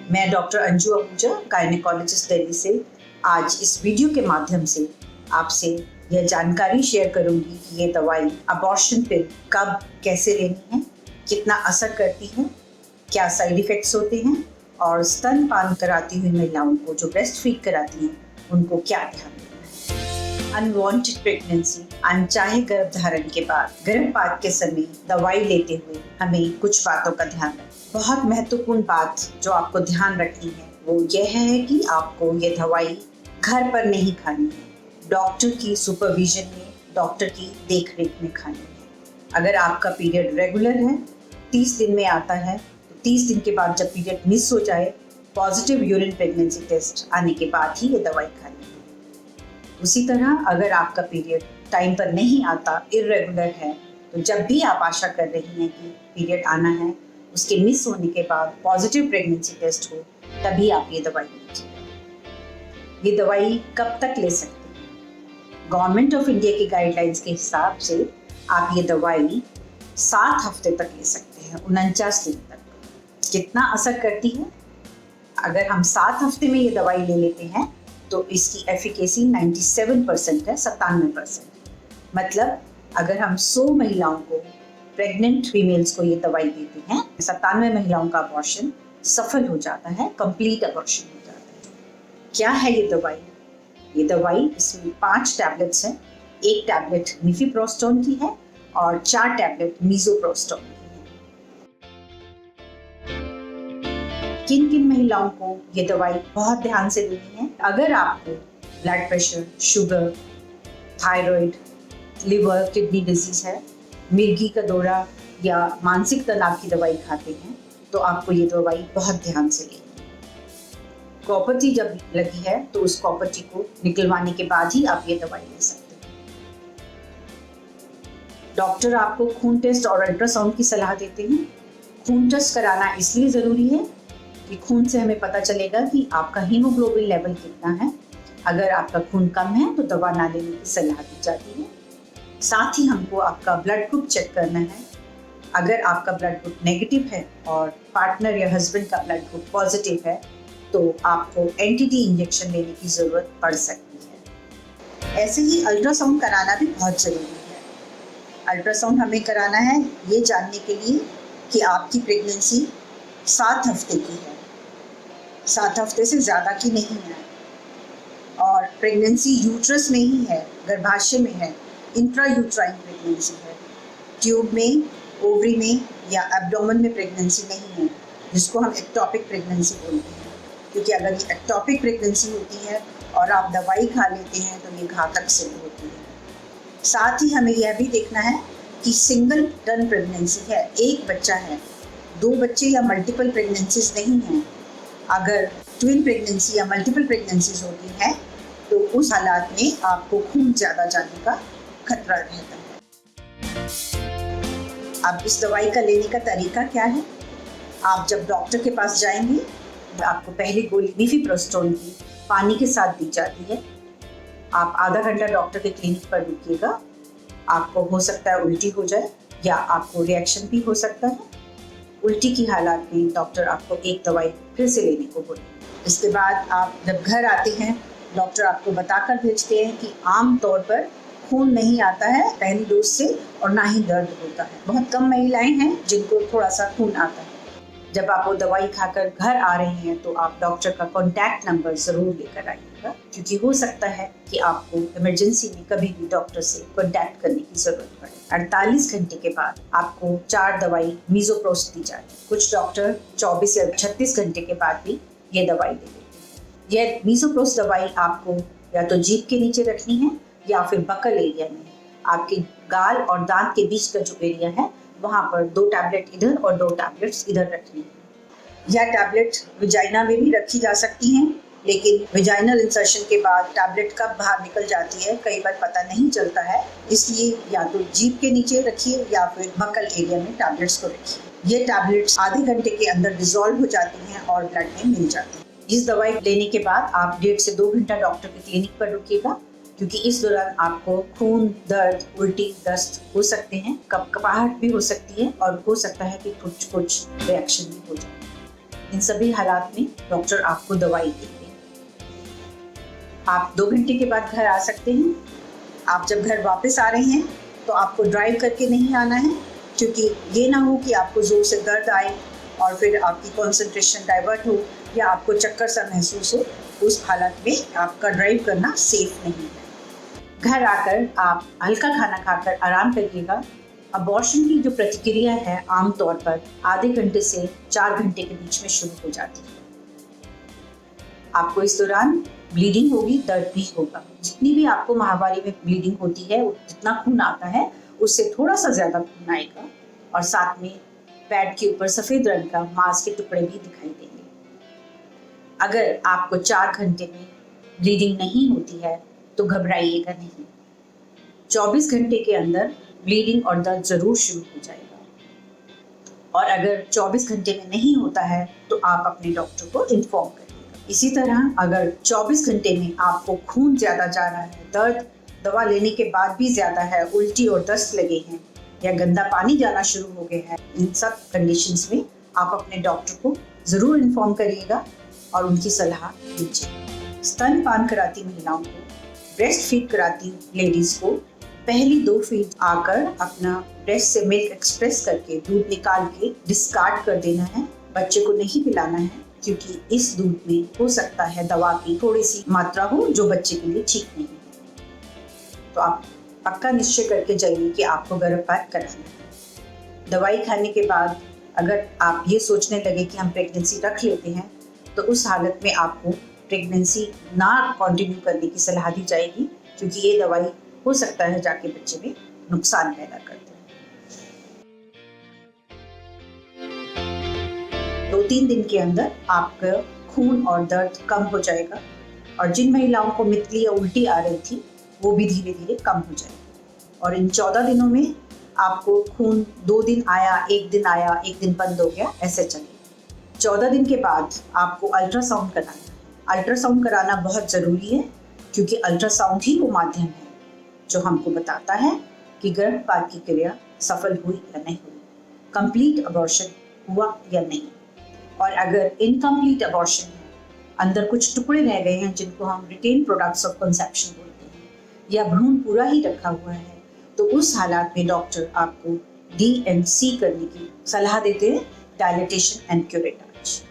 मैं doctor Anju Ahuja, gynaecologist Delhi से आज इस वीडियो के माध्यम से आपसे यह जानकारी शेयर करूंगी कि ये दवाई अबॉर्शन पिल कब कैसे लेनी है, कितना असर करती है, क्या साइड इफ़ेक्ट्स होते हैं और स्तनपान कराती हुई महिलाओं को जो ब्रेस्ट फीड कराती हैं उनको क्या ध्यान देना है। अनवांटेड प्रेगनेंसी, अनचाहे गर्भधारण के बाद गर्भपात के समय दवाई लेते हुए हमें कुछ बातों का ध्यान रखना। बहुत महत्वपूर्ण बात जो आपको ध्यान रखनी है वो यह है कि आपको ये दवाई घर पर नहीं खानी है, डॉक्टर की सुपरविजन में, डॉक्टर की देखरेख में खानी है। अगर आपका पीरियड रेगुलर है, 30 दिन में आता है, तो 30 दिन के बाद जब पीरियड मिस हो जाए, पॉजिटिव यूरिन प्रेगनेंसी टेस्ट आने के बाद ही ये दवाई खानी है। उसी तरह अगर आपका पीरियड टाइम पर नहीं आता, इर्रेगुलर है, तो जब भी आप आशा कर रही हैं कि पीरियड आना है, उसके मिस होने के बाद पॉजिटिव प्रेगनेंसी टेस्ट हो, तभी आप ये दवाई लीजिए। ये दवाई कब तक ले सकते हैं? गवर्नमेंट ऑफ इंडिया की गाइडलाइंस के हिसाब से आप ये दवाई 7 हफ्ते तक ले सकते हैं, 49 दिन तक। कितना असर करती है? अगर हम 7 हफ्ते में ये दवाई ले लेते हैं तो इसकी एफिकेसी 97% है, 97%। मतलब अगर हम 100 महिलाओं को, प्रेग्नेंट फीमेल्स को ये दवाई देते हैं, 97 महिलाओं का अबॉर्शन सफल हो जाता है, कंप्लीट अबॉर्शन हो जाता है। क्या है ये दवाई? ये दवाई, इसमें 5 टैबलेट्स हैं। 1 टैबलेट मिफेप्रोस्टोन की है और 4 टैबलेट मीज़ोप्रोस्टोन की है। किन किन महिलाओं को ये दवाई बहुत ध्यान से लेनी है? अगर आपको blood pressure, sugar, thyroid, liver, kidney disease है, मिर्गी का दौरा या मानसिक तनाव की दवाई खाते हैं, तो आपको ये दवाई बहुत ध्यान से लेनी है। कॉपर्टी जब लगी है तो उस कॉपर्टी को निकलवाने के बाद ही आप ये दवाई ले सकते हैं। डॉक्टर आपको खून टेस्ट और अल्ट्रासाउंड की सलाह देते हैं। खून टेस्ट कराना इसलिए ज़रूरी है कि खून से हमें पता चलेगा कि आपका हीमोग्लोबिन लेवल कितना है। अगर आपका खून कम है तो दवा ना लेने की सलाह दी जाती है। साथ ही हमको आपका ब्लड ग्रुप चेक करना है। अगर आपका ब्लड ग्रुप नेगेटिव है और पार्टनर या हस्बैंड का ब्लड ग्रुप पॉजिटिव है तो आपको एंटी-डी इंजेक्शन लेने की ज़रूरत पड़ सकती है। ऐसे ही अल्ट्रासाउंड कराना भी बहुत ज़रूरी है। अल्ट्रासाउंड हमें कराना है ये जानने के लिए कि आपकी प्रेगनेंसी 7 हफ्ते की है, 7 हफ्ते से ज़्यादा की नहीं है, और प्रेगनेंसी यूट्रस में ही है, गर्भाशय में है, इंट्रा यूट्राइन प्रेगनेंसी है, ट्यूब में, ओवरी में या एब्डोमेन में प्रेगनेंसी नहीं है, जिसको हम एक्टोपिक प्रेगनेंसी बोलते हैं। क्योंकि अगर ये एक्टोपिक प्रेगनेंसी होती है और आप दवाई खा लेते हैं तो ये घातक सिद्ध होती है। साथ ही हमें यह भी देखना है कि सिंगल टर्न प्रेगनेंसी है, एक बच्चा है, 2 बच्चे या मल्टीपल प्रेगनेंसीज नहीं हैं। अगर ट्विन प्रेगनेंसी या मल्टीपल प्रेगनेंसीज होती हैं तो उस हालात में आपको खून ज़्यादा जाने का खतरा रहता है। अब इस दवाई का लेने का तरीका क्या है? आप जब डॉक्टर के पास जाएंगे, आपको पहली गोली मिफेप्रोस्टोन की पानी के साथ दी जाती है। आप आधा घंटा डॉक्टर के क्लिनिक पर रुकिएगा। आपको हो सकता है उल्टी हो जाए या आपको रिएक्शन भी हो सकता है। उल्टी की हालात में डॉक्टर आपको एक दवाई फिर से लेने को बोलेंगे। इसके बाद आप जब घर आते हैं, डॉक्टर आपको बताकर भेजते हैं कि आम तौर पर खून नहीं आता है पहली डोज से और ना ही दर्द होता है। बहुत कम महिलाएं हैं जिनको थोड़ा सा खून आता है। जब आप वो दवाई खाकर घर आ रहे हैं तो आप डॉक्टर का कॉन्टैक्ट नंबर ज़रूर लेकर आइएगा, क्योंकि हो सकता है कि आपको इमरजेंसी में कभी भी डॉक्टर से कॉन्टैक्ट करने की ज़रूरत पड़े। 48 घंटे के बाद आपको 4 दवाई मीज़ोप्रोस्ट दी जाती है। कुछ डॉक्टर 24 या 36 घंटे के बाद भी ये दवाई दे देते हैं। यह मीज़ोप्रोस्ट दवाई आपको या तो जीभ के नीचे रखनी है या फिर बकल एरिया में, आपके गाल और दांत के बीच का जो एरिया है वहाँ पर 2 टैबलेट इधर और 2 टैबलेट्स इधर रखनी है। यह टैबलेट विजाइना में भी रखी जा सकती हैं, लेकिन विजाइनल इंसर्शन के बाद टैबलेट कब बाहर निकल जाती है कई बार पता नहीं चलता है, इसलिए या तो जीभ के नीचे रखिए या फिर बकल एरिया में टैबलेट्स को रखिए। ये टैबलेट्स आधे घंटे के अंदर डिसॉल्व हो जाती हैं और ब्लड में मिल जाती हैं। इस दवाई लेने के बाद आप 1.5 से 2 घंटा डॉक्टर के क्लिनिक पर रुकिएगा, क्योंकि इस दौरान आपको खून, दर्द, उल्टी, दस्त हो सकते हैं, कपकपाहट भी हो सकती है और हो सकता है कि कुछ रिएक्शन भी हो जाए। इन सभी हालात में डॉक्टर आपको दवाई देंगे। आप 2 घंटे के बाद घर आ सकते हैं। आप जब घर वापस आ रहे हैं तो आपको ड्राइव करके नहीं आना है, क्योंकि ये ना हो कि आपको ज़ोर से दर्द आए और फिर आपकी कंसंट्रेशन डाइवर्ट हो या आपको चक्कर सा महसूस हो। उस हालत में आपका ड्राइव करना सेफ नहीं है। घर आकर आप हल्का खाना खाकर आराम करिएगा। अबॉर्शन की जो प्रतिक्रिया है आमतौर पर आधे घंटे से 4 घंटे के बीच में शुरू हो जाती है। आपको इस दौरान ब्लीडिंग होगी, दर्द भी होगा। जितनी भी आपको माहवारी में ब्लीडिंग होती है, जितना खून आता है उससे थोड़ा सा ज़्यादा खून आएगा और साथ में पैड के ऊपर सफ़ेद रंग का मांस के टुकड़े भी दिखाई देंगे। अगर आपको 4 घंटे में ब्लीडिंग नहीं होती है तो घबराइएगा नहीं। 24 घंटे के अंदर ब्लीडिंग और दर्द जरूर शुरू हो जाएगा। और अगर 24 घंटे में नहीं होता है तो आप अपने डॉक्टर को इन्फॉर्म करिएगा। इसी तरह अगर 24 घंटे में आपको खून ज़्यादा जा रहा है, दर्द दवा लेने के बाद भी ज़्यादा है, उल्टी और दस्त लगे हैं या गंदा पानी जाना शुरू हो गया है, इन सब कंडीशंस में आप अपने डॉक्टर को ज़रूर इन्फॉर्म करिएगा और उनकी सलाह लीजिए। स्तनपान कराती महिलाओं को, ब्रेस्ट फीड कराती लेडीज़ को पहली 2 फीड आकर अपना ब्रेस्ट से मिल्क एक्सप्रेस करके दूध निकाल के डिस्कार्ड कर देना है। बच्चे को नहीं पिलाना है, क्योंकि इस दूध में हो सकता है दवा की थोड़ी सी मात्रा हो जो बच्चे के लिए ठीक नहीं है। तो आप पक्का निश्चय करके जाइए कि आपको गर्भपात कराना है। दवाई खाने के बाद अगर आप ये सोचने लगे कि हम प्रेगनेंसी रख लेते हैं, तो उस हालत में आपको प्रेगनेंसी ना कंटिन्यू करने की सलाह दी जाएगी, क्योंकि ये दवाई हो सकता है जाके बच्चे में नुकसान पैदा कर दे। 2-3 दिन के अंदर आपका खून और दर्द कम हो जाएगा और जिन महिलाओं को मितली या उल्टी आ रही थी वो भी धीरे धीरे कम हो जाएगी। और इन 14 दिनों में आपको खून 2 दिन आया, 1 दिन आया, 1 दिन बंद हो गया, ऐसे चले। 14 दिन के बाद आपको अल्ट्रासाउंड कराना है। अल्ट्रासाउंड कराना बहुत ज़रूरी है, क्योंकि अल्ट्रासाउंड ही वो माध्यम है जो हमको बताता है कि गर्भपात की क्रिया सफल हुई या नहीं हुई, कंप्लीट अबॉर्शन हुआ या नहीं। और अगर इनकम्प्लीट अबॉर्शन है, अंदर कुछ टुकड़े रह गए हैं जिनको हम रिटेन प्रोडक्ट्स ऑफ कंसेप्शन बोलते हैं, या भ्रूण पूरा ही रखा हुआ है, तो उस हालात में डॉक्टर आपको D&C करने की सलाह देते हैं, डायलिटेशन एंड क्यूरेटाज।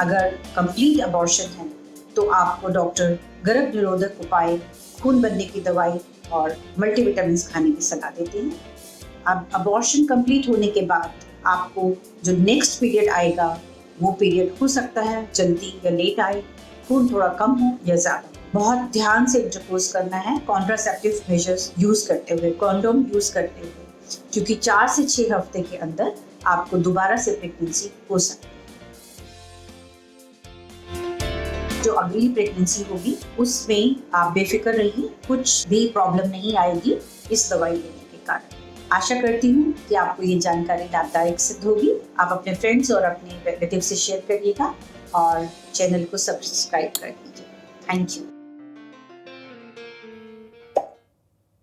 अगर कंप्लीट अबॉर्शन है तो आपको डॉक्टर गर्भ निरोधक उपाय, खून बनने की दवाई और मल्टीविटामिन खाने की सलाह देते हैं। अब अबॉर्शन कंप्लीट होने के बाद आपको जो नेक्स्ट पीरियड आएगा वो पीरियड हो सकता है जल्दी या लेट आए, खून थोड़ा कम हो या ज़्यादा। बहुत ध्यान से इंटरकोर्स करना है, कॉन्ट्रासेप्टिव मेजर्स यूज़ करते हुए, कॉन्डोम यूज़ करते हुए, क्योंकि 4 से 6 हफ्ते के अंदर आपको दोबारा से प्रेगनेंसी हो सकती है। जो अगली प्रेगनेंसी होगी उसमें आप बेफिक्र रहिए, कुछ भी प्रॉब्लम नहीं आएगी इस दवाई लेने के कारण। आशा करती हूँ कि आपको ये जानकारी लाभदायक सिद्ध होगी। आप अपने फ्रेंड्स और अपने रिलेटिव से शेयर करिएगा और चैनल को सब्सक्राइब कर दीजिए। Thank you.